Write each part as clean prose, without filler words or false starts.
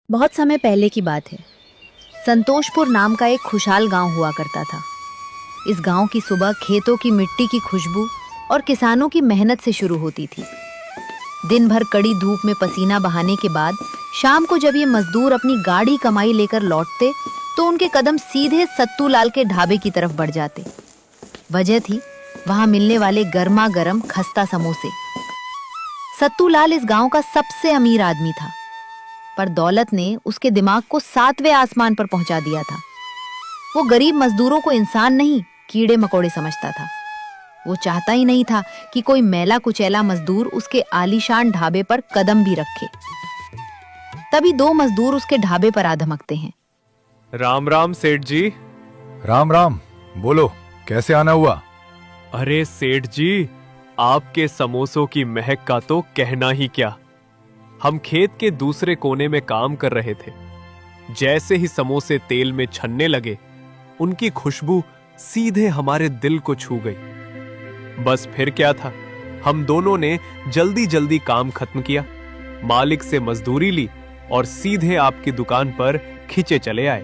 बहुत समय पहले की बात है। संतोषपुर नाम का एक खुशहाल गांव हुआ करता था। इस गांव की सुबह खेतों की मिट्टी की खुशबू और किसानों की मेहनत से शुरू होती थी। दिन भर कड़ी धूप में पसीना बहाने के बाद शाम को जब ये मजदूर अपनी गाढ़ी कमाई लेकर लौटते तो उनके कदम सीधे सत्तू लाल के ढाबे की तरफ बढ़ जाते। वजह थी वहां मिलने वाले गर्मा गर्म खस्ता समोसे। सत्तू लाल इस गांव का सबसे अमीर आदमी था, पर दौलत ने उसके दिमाग को 7वें आसमान पर पहुंचा दिया था। वो गरीब मजदूरों को इंसान नहीं, कीड़े मकोड़े समझता था। वो चाहता ही नहीं था कि कोई मैला कुचैला मजदूर उसके आलीशान ढाबे पर कदम भी रखे। तभी दो मजदूर उसके ढाबे पर आ धमकते हैं। राम राम सेठ जी। राम राम। बोलो, कैसे आना हुआ? अरे सेठ जी, आपके समोसों की महक का तो कहना ही क्या। हम खेत के दूसरे कोने में काम कर रहे थे। जैसे ही समोसे तेल में छनने लगे, उनकी खुशबू सीधे हमारे दिल को छू गई। बस फिर क्या था, हम दोनों ने जल्दी जल्दी काम खत्म किया, मालिक से मजदूरी ली और सीधे आपकी दुकान पर खींचे चले आए।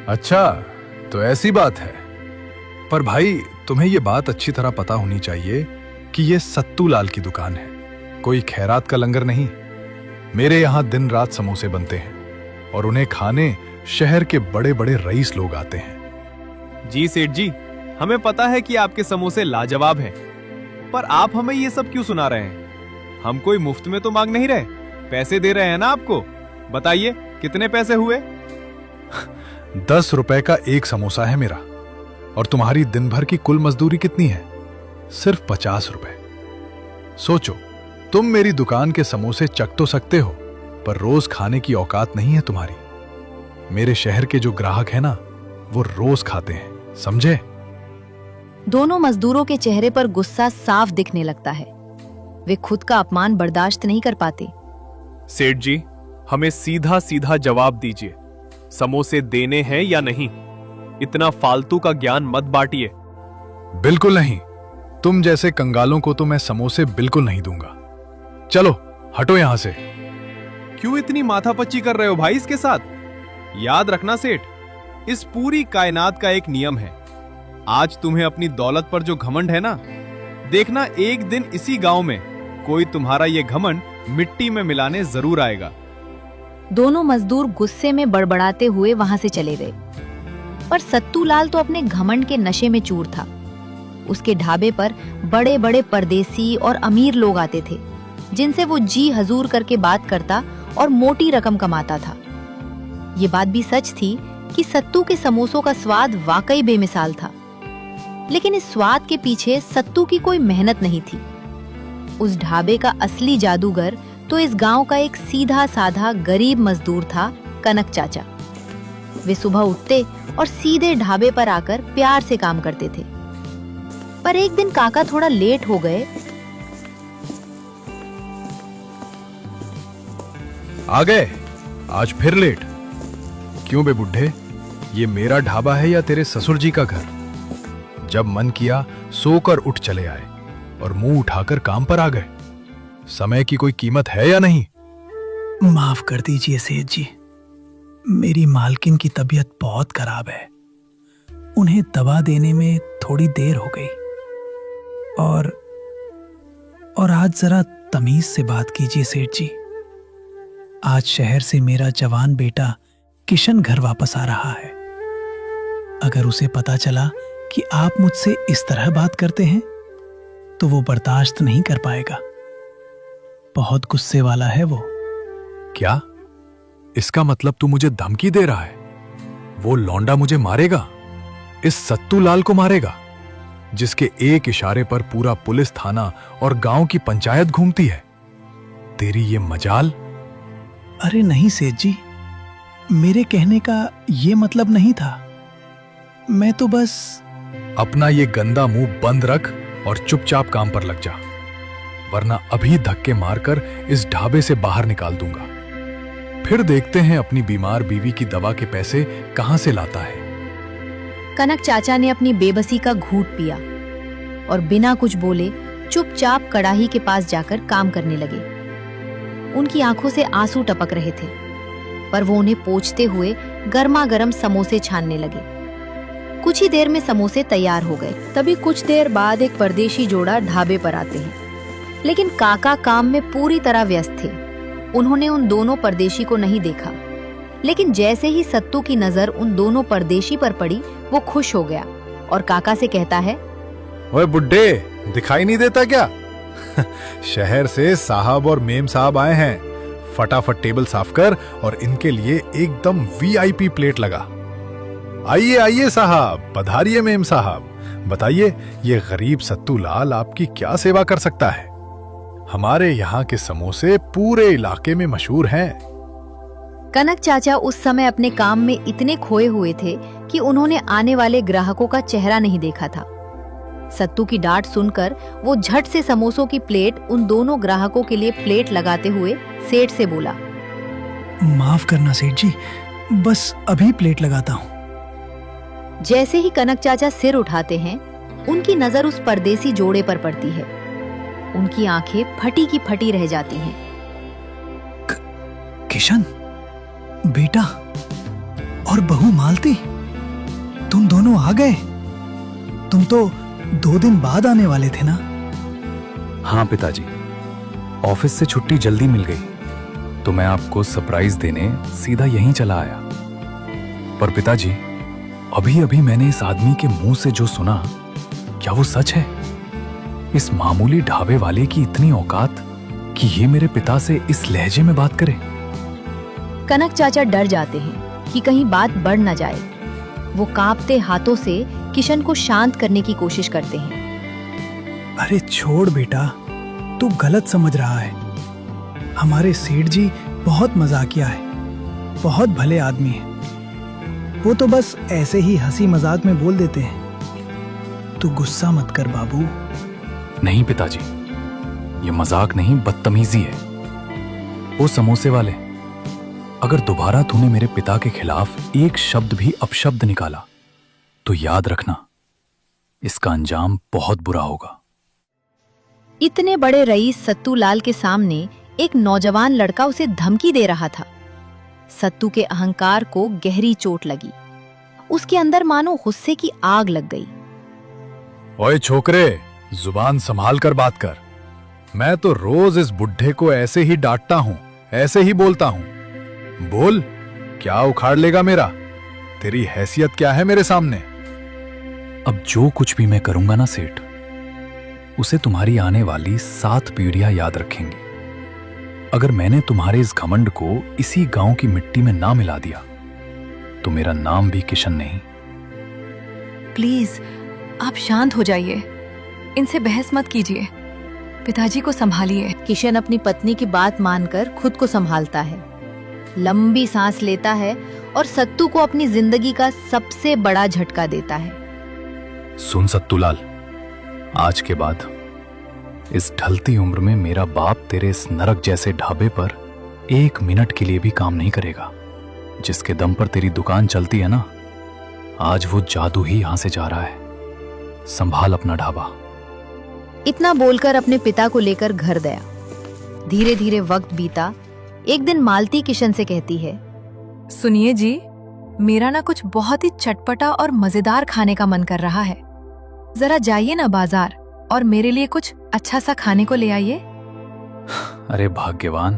अच्छा, तो ऐसी बात है। पर भाई, तुम्हें ये बात अच्छी तरह पता होनी चाहिए कि ये सत्तू लाल की दुकान है, कोई खैरात का लंगर नहीं। मेरे यहाँ दिन रात समोसे बनते हैं और उन्हें खाने शहर के बड़े बड़े रईस लोग आते हैं। जी सेठ जी, हमें पता है कि आपके समोसे लाजवाब हैं, पर आप हमें ये सब क्यों सुना रहे हैं? हम कोई मुफ्त में तो मांग नहीं रहे, पैसे दे रहे हैं ना आपको। बताइए कितने पैसे हुए? 10 रुपए का एक समोसा है मेरा, और तुम्हारी दिन भर की कुल मजदूरी कितनी है? सिर्फ 50 रुपए। सोचो, तुम मेरी दुकान के समोसे चख तो सकते हो, पर रोज खाने की औकात नहीं है तुम्हारी। मेरे शहर के जो ग्राहक है ना, वो रोज खाते हैं, समझे? दोनों मजदूरों के चेहरे पर गुस्सा साफ दिखने लगता है। वे खुद का अपमान बर्दाश्त नहीं कर पाते। सेठ जी, हमें सीधा सीधा जवाब दीजिए, समोसे देने हैं या नहीं? इतना फालतू का ज्ञान मत बांटिए। बिल्कुल नहीं। तुम जैसे कंगालों को तो मैं समोसे बिल्कुल नहीं दूंगा। चलो हटो यहां से। क्यों इतनी माथापच्ची कर रहे हो भाई इसके साथ? याद रखना सेठ, इस पूरी कायनात का एक नियम है। आज तुम्हें अपनी दौलत पर जो घमंड है ना, देखना एक दिन इसी गांव में कोई तुम्हारा ये घमंड मिट्टी में मिलाने जरूर आएगा। दोनों मजदूर गुस्से में बड़बड़ाते हुए वहां से चले गए। पर सत्तू लाल तो अपने घमंड के नशे में चूर था। उसके ढाबे पर बड़े बड़े परदेसी और अमीर लोग आते थे, जिनसे वो जी हजूर करके बात करता और मोटी रकम कमाता था। ये बात भी सच थी कि सत्तू के समोसों का स्वाद वाकई बेमिसाल था, लेकिन इस स्वाद के पीछे सत्तू की कोई मेहनत नहीं थी। उस ढाबे का असली जादूगर तो इस गांव का एक सीधा साधा गरीब मजदूर था, कनक चाचा। वे सुबह उठते और सीधे ढाबे पर आकर प्यार से काम करते थे। पर एक दिन काका थोड़ा लेट हो गए। आ गए? आज फिर लेट? क्यों बे बुढ़े, ये मेरा ढाबा है या तेरे ससुर जी का घर? जब मन किया सोकर उठ चले आए और मुंह उठाकर काम पर आ गए। समय की कोई कीमत है या नहीं? माफ कर दीजिए सेठ जी, मेरी मालकिन की तबीयत बहुत खराब है। उन्हें दवा देने में थोड़ी देर हो गई। और आज जरा तमीज से बात कीजिए सेठ जी। आज शहर से मेरा जवान बेटा किशन घर वापस आ रहा है। अगर उसे पता चला कि आप मुझसे इस तरह बात करते हैं तो वो बर्दाश्त नहीं कर पाएगा। बहुत गुस्से वाला है वो। क्या? इसका मतलब तू मुझे धमकी दे रहा है? वो लौंडा मुझे मारेगा? इस सत्तू लाल को मारेगा, जिसके एक इशारे पर पूरा पुलिस थाना और गांव की पंचायत घूमती है? तेरी ये मजाल। अरे नहीं सेठ जी, मेरे कहने का ये मतलब नहीं था। मैं तो बस... अपना ये गंदा मुंह बंद रख और चुपचाप काम पर लग जा, वरना अभी धक्के मारकर इस ढाबे से बाहर निकाल दूंगा। फिर देखते हैं अपनी बीमार बीवी की दवा के पैसे कहां से लाता है। कनक चाचा ने अपनी बेबसी का घूंट पिया और बिना कुछ बोले चुपचाप कड़ाही के पास जाकर काम करने लगे। उनकी आंखों से आंसू टपक रहे थे। पर वो उन्हें पोंछते हुए गर्मा गर्म समोसे छानने लगे। कुछ ही देर में समोसे तैयार हो गए। तभी कुछ देर बाद एक परदेशी जोड़ा ढाबे पर आते हैं, लेकिन काका काम में पूरी तरह व्यस्त थे। उन्होंने उन दोनों परदेशी को नहीं देखा, लेकिन जैसे ही सत्तू की नजर उन दोनों परदेशी पर पड़ी, वो खुश हो गया और काका से कहता है, ओए बुड्ढे, दिखाई नहीं देता क्या? शहर से साहब और मेम साहब आए हैं। फटाफट टेबल साफ कर और इनके लिए एकदम वीआईपी प्लेट लगा। आइए आइए साहब, पधारिए मेम साहब। बताइए, ये गरीब सत्तू लाल आपकी क्या सेवा कर सकता है? हमारे यहाँ के समोसे पूरे इलाके में मशहूर हैं। कनक चाचा उस समय अपने काम में इतने खोए हुए थे कि उन्होंने आने वाले ग्राहकों का चेहरा नहीं देखा था। सत्तू की डांट सुनकर वो झट से समोसों की प्लेट उन दोनों ग्राहकों के लिए प्लेट लगाते हुए सेठ से बोला, माफ करना सेठ जी, बस अभी प्लेट लगाता हूँ। जैसे ही कनक चाचा सिर उठाते हैं, उनकी नजर उस परदेसी जोड़े पर पड़ती है। उनकी आंखें फटी की फटी रह जाती हैं। किशन, बेटा और बहू मालती, तुम दोनों आ गए। तुम तो 2 दिन बाद आने वाले थे ना? हाँ पिताजी, ऑफिस से छुट्टी जल्दी मिल गई तो मैं आपको सरप्राइज देने सीधा यहीं चला आया। पर पिताजी, अभी अभी मैंने इस आदमी के मुंह से जो सुना, क्या वो सच है? इस मामूली ढाबे वाले की इतनी औकात कि ये मेरे पिता से इस लहजे में बात करे। कनक चाचा डर जाते हैं कि कहीं बात बढ़ न जाए। वो कांपते हाथों से किशन को शांत करने की कोशिश करते हैं। अरे छोड़ बेटा, तू गलत समझ रहा है। हमारे सेठ जी बहुत मजाकिया है, बहुत भले आदमी है। वो तो बस ऐसे ही हंसी मजाक में बोल देते हैं। तू गुस्सा मत कर बाबू। नहीं पिताजी, ये मजाक नहीं, बदतमीजी है। वो समोसे वाले, अगर दोबारा तूने मेरे पिता के खिलाफ एक शब्द भी अपशब्द निकाला तो याद रखना, इसका अंजाम बहुत बुरा होगा। इतने बड़े रईस सत्तू लाल के सामने एक नौजवान लड़का उसे धमकी दे रहा था। सत्तू के अहंकार को गहरी चोट लगी। उसके अंदर मानो गुस्से की आग लग गई। ओए छोकरे, जुबान संभाल कर बात कर। मैं तो रोज इस बुढ़े को ऐसे ही डांटता हूं, ऐसे ही बोलता हूं। बोल, क्या उखाड़ लेगा मेरा? तेरी हैसियत क्या है मेरे सामने? अब जो कुछ भी मैं करूंगा ना सेठ, उसे तुम्हारी आने वाली 7 पीढ़ियां याद रखेंगी। अगर मैंने तुम्हारे इस घमंड को इसी गांव की मिट्टी में ना मिला दिया तो मेरा नाम भी किशन नहीं। प्लीज आप शांत हो जाइए, इनसे बहस मत कीजिए, पिताजी को संभालिए। किशन अपनी पत्नी की बात मानकर खुद को संभालता है, लंबी सांस लेता है और सत्तू को अपनी जिंदगी का सबसे बड़ा झटका देता है। सुन सत्तूलाल, आज के बाद इस ढलती उम्र में मेरा बाप तेरे इस नरक जैसे ढाबे पर 1 मिनट के लिए भी काम नहीं करेगा। जिसके दम पर तेरी दुकान चलती है ना, आज वो जादू ही यहां से जा रहा है। संभाल अपना ढाबा। इतना बोलकर अपने पिता को लेकर घर गया। धीरे धीरे वक्त बीता। एक दिन मालती किशन से कहती है, सुनिए जी, मेरा ना कुछ बहुत ही चटपटा और मजेदार खाने का मन कर रहा है। जरा जाइए ना बाजार और मेरे लिए कुछ अच्छा सा खाने को ले आइए। अरे भाग्यवान,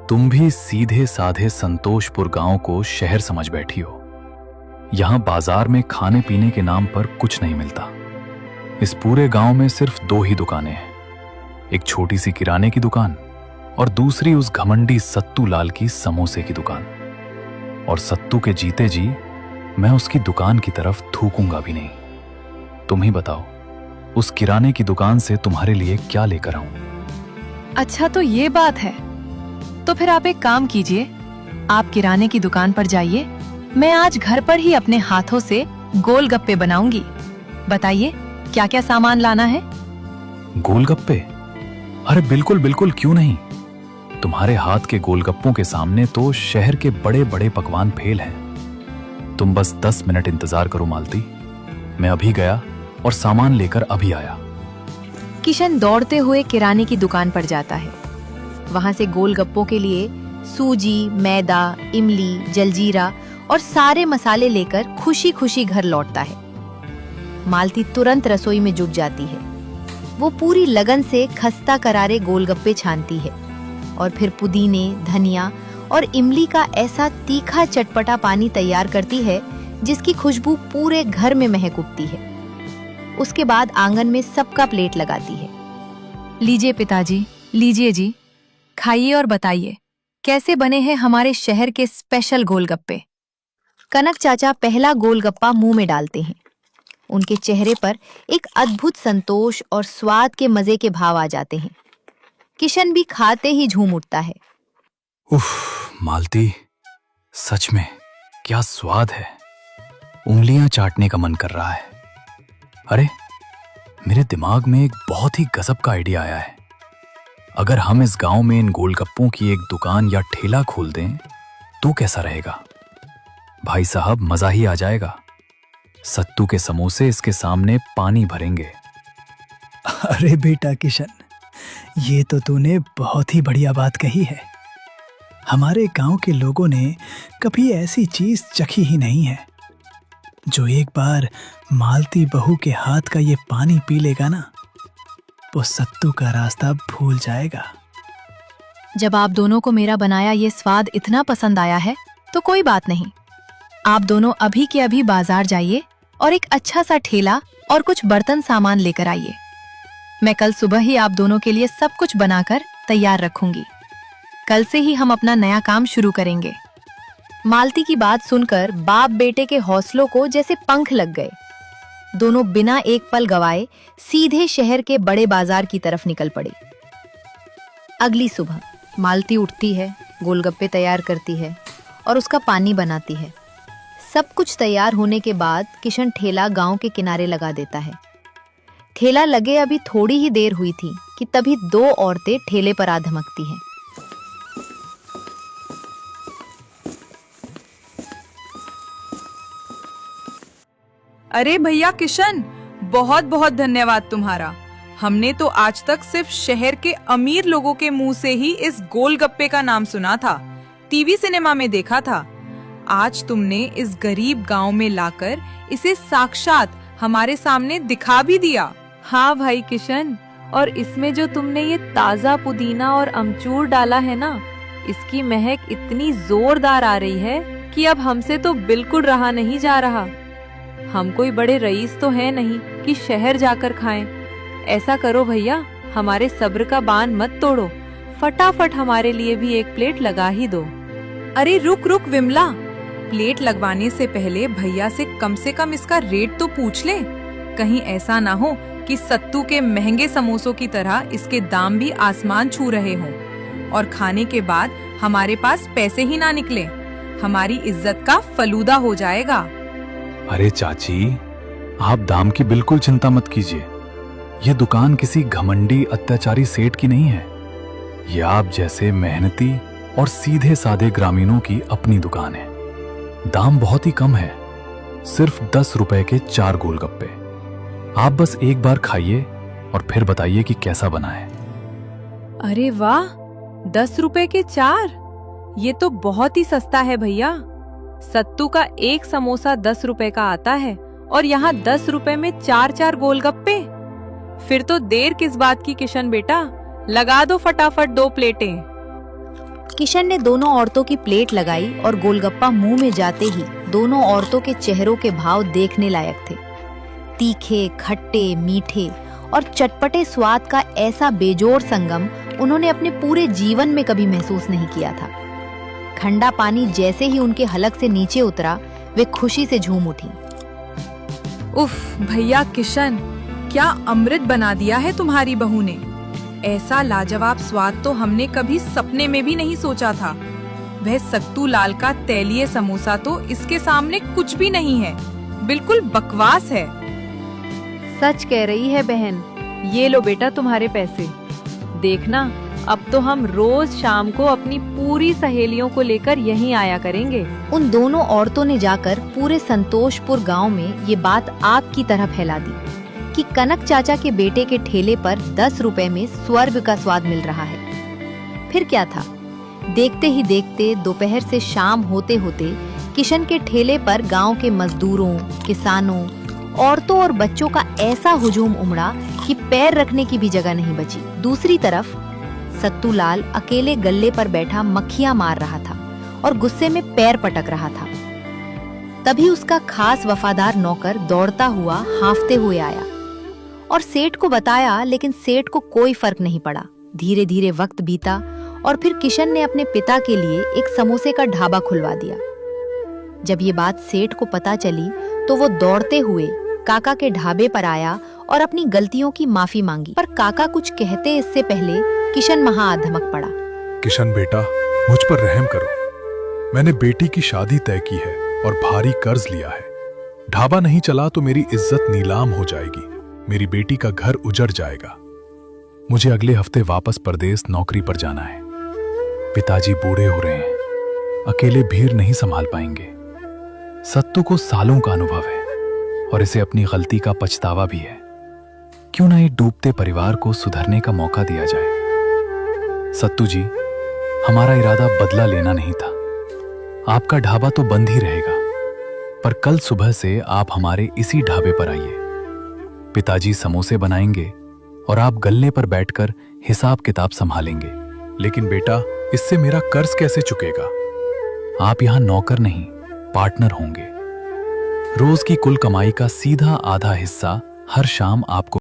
तुम भी सीधे साधे संतोषपुर गांव को शहर समझ बैठी हो। यहां बाजार में खाने पीने के नाम पर कुछ नहीं मिलता। इस पूरे गांव में सिर्फ 2 ही दुकानें हैं, एक छोटी सी किराने की दुकान और दूसरी उस घमंडी सत्तू लाल की समोसे की दुकान। और सत्तू के जीते जी मैं उसकी दुकान की तरफ थूकूंगा भी नहीं। तुम ही बताओ, उस किराने की दुकान से तुम्हारे लिए क्या लेकर आऊं? अच्छा तो ये बात है, तो फिर आप एक काम कीजिए, आप किराने की दुकान पर जाइए। मैं आज घर पर ही अपने हाथों से गोलगप्पे बनाऊंगी। बताइए क्या क्या सामान लाना है? गोलगप्पे? अरे बिल्कुल बिल्कुल, क्यों नहीं। तुम्हारे हाथ के गोलगप्पों के सामने तो शहर के बड़े बड़े पकवान फेल हैं। तुम बस 10 मिनट इंतजार करो मालती, मैं अभी गया और सामान लेकर अभी आया। किशन दौड़ते हुए किराने की दुकान पर जाता है। वहां से गोलगप्पों के लिए सूजी, मैदा, इमली, जलजीरा और सारे मसाले लेकर खुशी खुशी घर लौटता है। मालती तुरंत रसोई में जुट जाती है। वो पूरी लगन से खस्ता करारे गोलगप्पे छानती है और फिर पुदीने, धनिया और इमली का ऐसा तीखा चटपटा पानी तैयार करती है जिसकी खुशबू पूरे घर में महक उठती है। उसके बाद आंगन में सबका प्लेट लगाती है। लीजिए पिताजी, लीजिए जी, खाइए और बताइए कैसे बने हैं हमारे शहर के स्पेशल गोलगप्पे। कनक चाचा पहला गोलगप्पा मुंह में डालते हैं। उनके चेहरे पर एक अद्भुत संतोष और स्वाद के मजे के भाव आ जाते हैं। किशन भी खाते ही झूम उठता है। उफ, मालती, सच में क्या स्वाद है। उंगलियां चाटने का मन कर रहा है। अरे, मेरे दिमाग में एक बहुत ही गजब का आइडिया आया है। अगर हम इस गांव में इन गोलगप्पों की एक दुकान या ठेला खोल दें तो कैसा रहेगा? भाई साहब, मजा ही आ जाएगा। सत्तू के समोसे इसके सामने पानी भरेंगे। अरे बेटा किशन, ये तो तूने बहुत ही बढ़िया बात कही है। हमारे गांव के लोगों ने कभी ऐसी चीज चखी ही नहीं है। जो एक बार मालती बहू के हाथ का ये पानी पी लेगा ना, वो सत्तू का रास्ता भूल जाएगा। जब आप दोनों को मेरा बनाया ये स्वाद इतना पसंद आया है तो कोई बात नहीं, आप दोनों अभी के अभी बाजार जाइए और एक अच्छा सा ठेला और कुछ बर्तन सामान लेकर आइए। मैं कल सुबह ही आप दोनों के लिए सब कुछ बनाकर तैयार रखूंगी। कल से ही हम अपना नया काम शुरू करेंगे। मालती की बात सुनकर बाप बेटे के हौसलों को जैसे पंख लग गए। दोनों बिना एक पल गवाए सीधे शहर के बड़े बाजार की तरफ निकल पड़े। अगली सुबह मालती उठती है, गोलगप्पे तैयार करती है और उसका पानी बनाती है। सब कुछ तैयार होने के बाद किशन ठेला गांव के किनारे लगा देता है। ठेला लगे अभी थोड़ी ही देर हुई थी कि तभी दो औरतें ठेले पर आ धमकती हैं। अरे भैया किशन, बहुत बहुत धन्यवाद तुम्हारा। हमने तो आज तक सिर्फ शहर के अमीर लोगों के मुंह से ही इस गोलगप्पे का नाम सुना था, टीवी सिनेमा में देखा था। आज तुमने इस गरीब गांव में लाकर इसे साक्षात हमारे सामने दिखा भी दिया। हाँ भाई किशन, और इसमें जो तुमने ये ताजा पुदीना और अमचूर डाला है ना, इसकी महक इतनी जोरदार आ रही है कि अब हमसे तो बिल्कुल रहा नहीं जा रहा। हम कोई बड़े रईस तो हैं नहीं कि शहर जाकर खाएं। ऐसा करो भैया, हमारे सब्र का बांध मत तोड़ो, फटाफट हमारे लिए भी एक प्लेट लगा ही दो। अरे रुक रुक विमला, प्लेट लगवाने से पहले भैया से कम इसका रेट तो पूछ ले। कहीं ऐसा ना हो कि सत्तू के महंगे समोसों की तरह इसके दाम भी आसमान छू रहे हों और खाने के बाद हमारे पास पैसे ही ना निकले। हमारी इज्जत का फलूदा हो जाएगा। अरे चाची, आप दाम की बिल्कुल चिंता मत कीजिए। यह दुकान किसी घमंडी अत्याचारी सेठ की नहीं है। यह आप जैसे मेहनती और सीधे साधे ग्रामीणों की अपनी दुकान है। दाम बहुत ही कम है, सिर्फ 10 रुपए के 4 गोलगप्पे। आप बस एक बार खाइए और फिर बताइए कि कैसा बना है। अरे वाह, 10 रुपए के 4? ये तो बहुत ही सस्ता है भैया। सत्तू का एक समोसा 10 रुपए का आता है और यहाँ 10 रुपए में 4 गोलगप्पे। फिर तो देर किस बात की किशन बेटा, लगा दो फटाफट 2 प्लेटें। किशन ने दोनों औरतों की प्लेट लगाई और गोलगप्पा मुंह में जाते ही दोनों औरतों के चेहरों के भाव देखने लायक थे। तीखे, खट्टे, मीठे और चटपटे स्वाद का ऐसा बेजोड़ संगम उन्होंने अपने पूरे जीवन में कभी महसूस नहीं किया था। ठंडा पानी जैसे ही उनके हलक से नीचे उतरा, वे खुशी से झूम उठी। उफ भैया किशन, क्या अमृत बना दिया है तुम्हारी बहू ने। ऐसा लाजवाब स्वाद तो हमने कभी सपने में भी नहीं सोचा था। वह सत्तू लाल का तैलीय समोसा तो इसके सामने कुछ भी नहीं है, बिल्कुल बकवास है। सच कह रही है बहन। ये लो बेटा तुम्हारे पैसे। देखना, अब तो हम रोज शाम को अपनी पूरी सहेलियों को लेकर यहीं आया करेंगे। उन दोनों औरतों ने जाकर पूरे संतोषपुर गांव में ये बात आग की तरह फैला दी कि कनक चाचा के बेटे के ठेले पर 10 रुपए में स्वर्ग का स्वाद मिल रहा है। फिर क्या था, देखते ही देखते दोपहर से शाम होते होते किशन के ठेले पर गांव के मजदूरों, किसानों, औरतों और बच्चों का ऐसा हुजूम उमड़ा कि पैर रखने की भी जगह नहीं बची। दूसरी तरफ सत्तूलाल अकेले गल्ले पर बैठा मक्खियां मार रहा था और गुस्से में पैर पटक रहा था। तभी उसका खास वफादार नौकर दौड़ता हुआ हांफते हुए आया और सेठ को बताया, लेकिन सेठ को कोई फर्क नहीं पड़ा। धीरे धीरे वक्त बीता और फिर किशन ने अपने पिता के लिए एक समोसे का ढाबा खुलवा दिया। जब ये बात सेठ को पता चली तो वो दौड़ते हुए काका के ढाबे पर आया और अपनी गलतियों की माफी मांगी, पर काका कुछ कहते इससे पहले किशन महाअधमक पड़ा। किशन बेटा, मुझ पर रहम करो। मैंने बेटी की शादी तय की है और भारी कर्ज लिया है। ढाबा नहीं चला तो मेरी इज्जत नीलाम हो जाएगी, मेरी बेटी का घर उजड़ जाएगा। मुझे अगले हफ्ते वापस परदेश नौकरी पर जाना है। पिताजी बूढ़े हो रहे हैं, अकेले भीड़ नहीं संभाल पाएंगे। सत्तू को सालों का अनुभव है और इसे अपनी गलती का पछतावा भी है। क्यों ना एक डूबते परिवार को सुधरने का मौका दिया जाए। सत्तू जी, हमारा इरादा बदला लेना नहीं था। आपका ढाबा तो बंद ही रहेगा, पर कल सुबह से आप हमारे इसी ढाबे पर आइए। पिताजी समोसे बनाएंगे और आप गल्ले पर बैठकर हिसाब किताब संभालेंगे। लेकिन बेटा, इससे मेरा कर्ज कैसे चुकेगा? आप यहां नौकर नहीं, पार्टनर होंगे। रोज की कुल कमाई का सीधा आधा हिस्सा हर शाम आपको